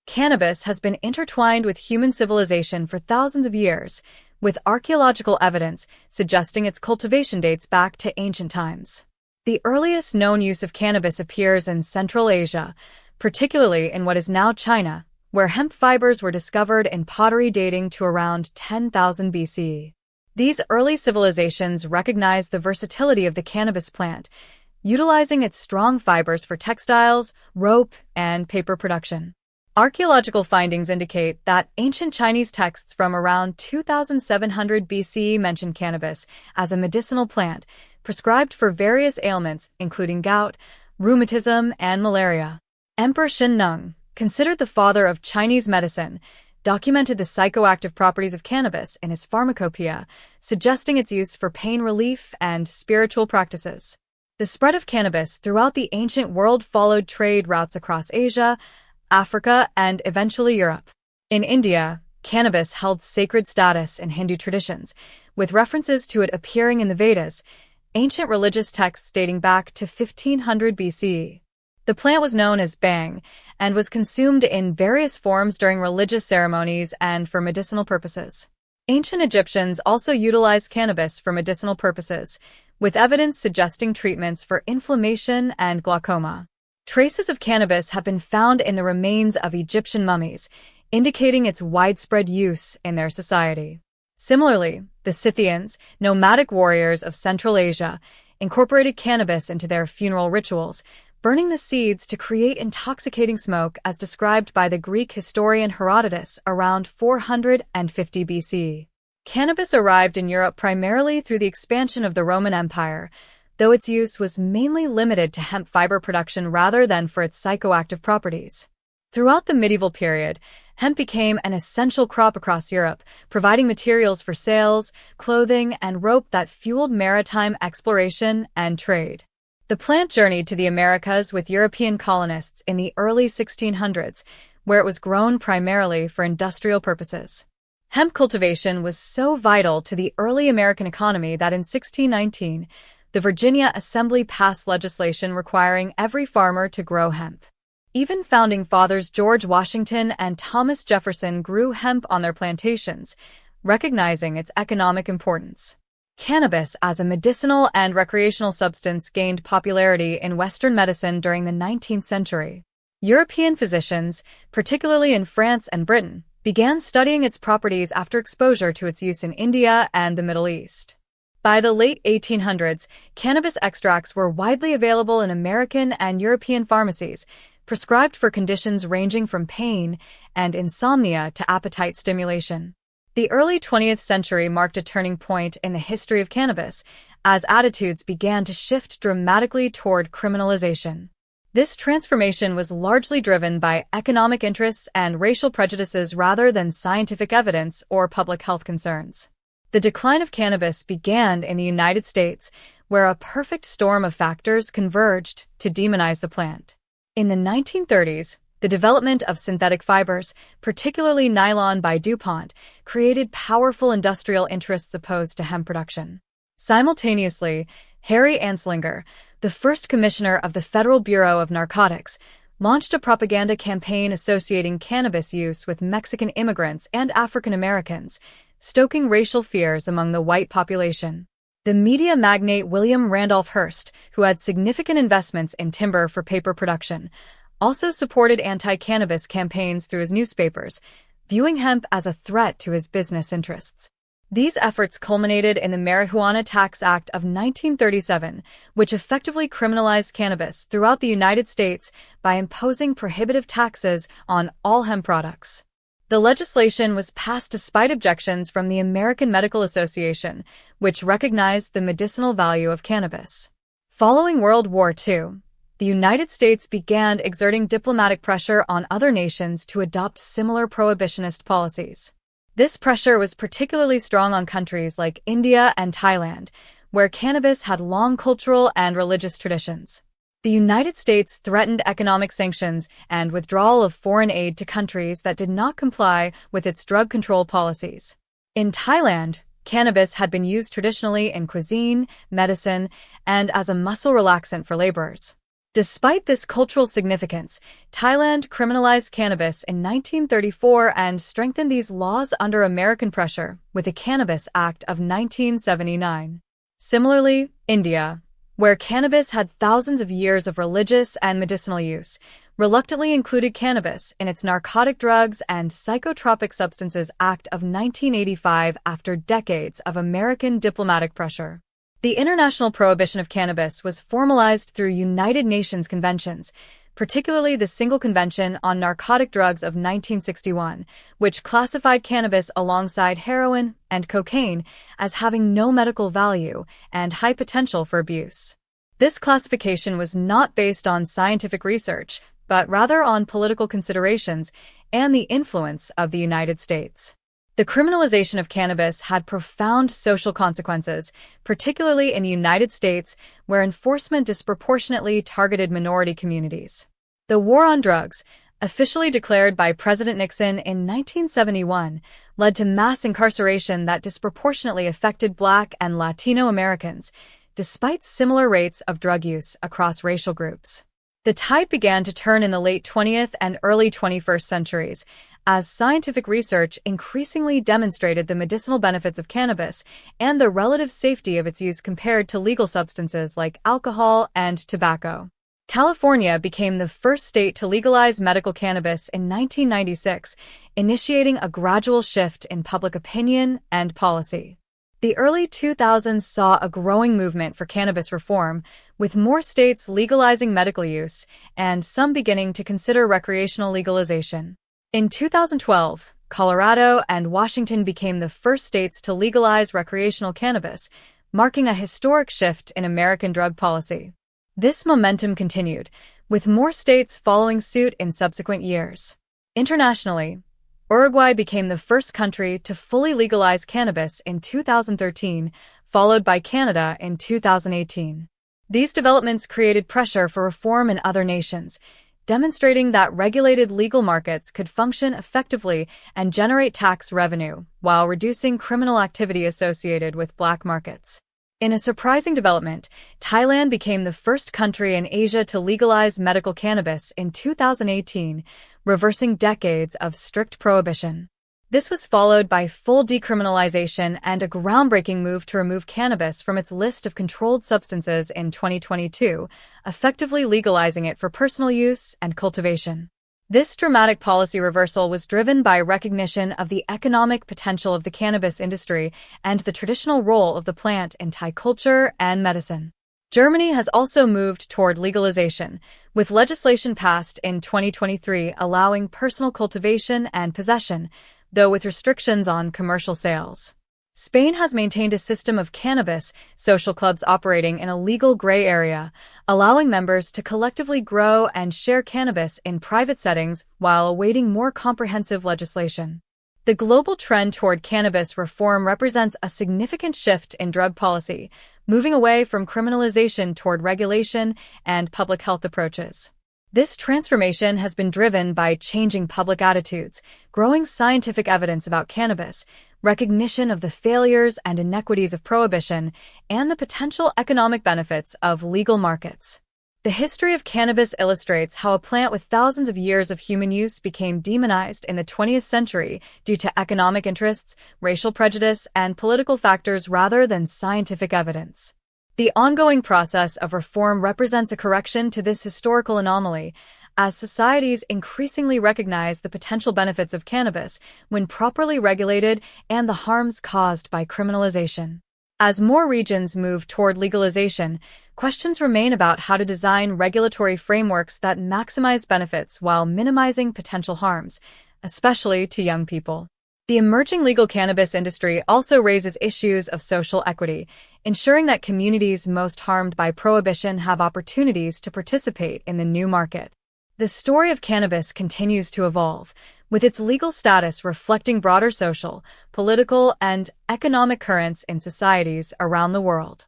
Cannabis has been intertwined with human civilization for thousands of years, with archaeological evidence suggesting its cultivation dates back to ancient times. The earliest known use of cannabis appears in Central Asia, particularly in what is now China, where hemp fibers were discovered in pottery dating to around 10,000 BC. These early civilizations recognized the versatility of the cannabis plant, utilizing its strong fibers for textiles, rope, and paper production. Archaeological findings indicate that ancient Chinese texts from around 2700 BC mention cannabis as a medicinal plant prescribed for various ailments including gout, rheumatism, and malaria. Emperor Xin, considered the father of Chinese medicine, documented the psychoactive properties of cannabis in his pharmacopoeia, suggesting its use for pain relief and spiritual practices. The spread of cannabis throughout the ancient world followed trade routes across Asia, Africa, and eventually Europe. In India, cannabis held sacred status in Hindu traditions, with references to it appearing in the Vedas, ancient religious texts dating back to 1500 BC. The plant was known as bhang and was consumed in various forms during religious ceremonies and for medicinal purposes. Ancient Egyptians also utilized cannabis for medicinal purposes, with evidence suggesting treatments for inflammation and glaucoma. Traces of cannabis have been found in the remains of Egyptian mummies, indicating its widespread use in their society. Similarly, the Scythians, nomadic warriors of Central Asia, incorporated cannabis into their funeral rituals, burning the seeds to create intoxicating smoke as described by the Greek historian Herodotus around 450 BC. Cannabis arrived in Europe primarily through the expansion of the Roman Empire, though its use was mainly limited to hemp fiber production rather than for its psychoactive properties. Throughout the medieval period, hemp became an essential crop across Europe, providing materials for sails, clothing, and rope that fueled maritime exploration and trade. The plant journeyed to the Americas with European colonists in the early 1600s, where it was grown primarily for industrial purposes. Hemp cultivation was so vital to the early American economy that in 1619, the Virginia Assembly passed legislation requiring every farmer to grow hemp. Even founding fathers George Washington and Thomas Jefferson grew hemp on their plantations, recognizing its economic importance. Cannabis as a medicinal and recreational substance gained popularity in Western medicine during the 19th century. European physicians, particularly in France and Britain, began studying its properties after exposure to its use in India and the Middle East. By the late 1800s, cannabis extracts were widely available in American and European pharmacies, prescribed for conditions ranging from pain and insomnia to appetite stimulation. The early 20th century marked a turning point in the history of cannabis, as attitudes began to shift dramatically toward criminalization. This transformation was largely driven by economic interests and racial prejudices rather than scientific evidence or public health concerns. The decline of cannabis began in the United States, where a perfect storm of factors converged to demonize the plant. In the 1930s, the development of synthetic fibers, particularly nylon by DuPont, created powerful industrial interests opposed to hemp production. Simultaneously, Harry Anslinger, the first commissioner of the Federal Bureau of Narcotics, launched a propaganda campaign associating cannabis use with Mexican immigrants and African Americans, stoking racial fears among the white population. The media magnate William Randolph Hearst, who had significant investments in timber for paper production, also supported anti-cannabis campaigns through his newspapers, viewing hemp as a threat to his business interests. These efforts culminated in the Marihuana Tax Act of 1937, which effectively criminalized cannabis throughout the United States by imposing prohibitive taxes on all hemp products. The legislation was passed despite objections from the American Medical Association, which recognized the medicinal value of cannabis. Following World War II, the United States began exerting diplomatic pressure on other nations to adopt similar prohibitionist policies. This pressure was particularly strong on countries like India and Thailand, where cannabis had long cultural and religious traditions. The United States threatened economic sanctions and withdrawal of foreign aid to countries that did not comply with its drug control policies. In Thailand, cannabis had been used traditionally in cuisine, medicine, and as a muscle relaxant for laborers. Despite this cultural significance, Thailand criminalized cannabis in 1934 and strengthened these laws under American pressure with the Cannabis Act of 1979. Similarly, India, where cannabis had thousands of years of religious and medicinal use, reluctantly included cannabis in its Narcotic Drugs and Psychotropic Substances Act of 1985 after decades of American diplomatic pressure. The international prohibition of cannabis was formalized through United Nations conventions, particularly the Single Convention on Narcotic Drugs of 1961, which classified cannabis alongside heroin and cocaine as having no medical value and high potential for abuse. This classification was not based on scientific research, but rather on political considerations and the influence of the United States. The criminalization of cannabis had profound social consequences, particularly in the United States, where enforcement disproportionately targeted minority communities. The war on drugs, officially declared by President Nixon in 1971, led to mass incarceration that disproportionately affected Black and Latino Americans, despite similar rates of drug use across racial groups. The tide began to turn in the late 20th and early 21st centuries, as scientific research increasingly demonstrated the medicinal benefits of cannabis and the relative safety of its use compared to legal substances like alcohol and tobacco. California became the first state to legalize medical cannabis in 1996, initiating a gradual shift in public opinion and policy. The early 2000s saw a growing movement for cannabis reform, with more states legalizing medical use and some beginning to consider recreational legalization. In 2012, Colorado and Washington became the first states to legalize recreational cannabis, marking a historic shift in American drug policy. This momentum continued, with more states following suit in subsequent years. Internationally, Uruguay became the first country to fully legalize cannabis in 2013, followed by Canada in 2018. These developments created pressure for reform in other nations, demonstrating that regulated legal markets could function effectively and generate tax revenue while reducing criminal activity associated with black markets. In a surprising development, Thailand became the first country in Asia to legalize medical cannabis in 2018, reversing decades of strict prohibition. This was followed by full decriminalization and a groundbreaking move to remove cannabis from its list of controlled substances in 2022, effectively legalizing it for personal use and cultivation. This dramatic policy reversal was driven by recognition of the economic potential of the cannabis industry and the traditional role of the plant in Thai culture and medicine. Germany has also moved toward legalization, with legislation passed in 2023 allowing personal cultivation and possession, though with restrictions on commercial sales. Spain has maintained a system of cannabis social clubs operating in a legal gray area, allowing members to collectively grow and share cannabis in private settings while awaiting more comprehensive legislation. The global trend toward cannabis reform represents a significant shift in drug policy, moving away from criminalization toward regulation and public health approaches. This transformation has been driven by changing public attitudes, growing scientific evidence about cannabis, recognition of the failures and inequities of prohibition, and the potential economic benefits of legal markets. The history of cannabis illustrates how a plant with thousands of years of human use became demonized in the 20th century due to economic interests, racial prejudice, and political factors rather than scientific evidence. The ongoing process of reform represents a correction to this historical anomaly, as societies increasingly recognize the potential benefits of cannabis when properly regulated and the harms caused by criminalization. As more regions move toward legalization, questions remain about how to design regulatory frameworks that maximize benefits while minimizing potential harms, especially to young people. The emerging legal cannabis industry also raises issues of social equity, ensuring that communities most harmed by prohibition have opportunities to participate in the new market. The story of cannabis continues to evolve, with its legal status reflecting broader social, political, and economic currents in societies around the world.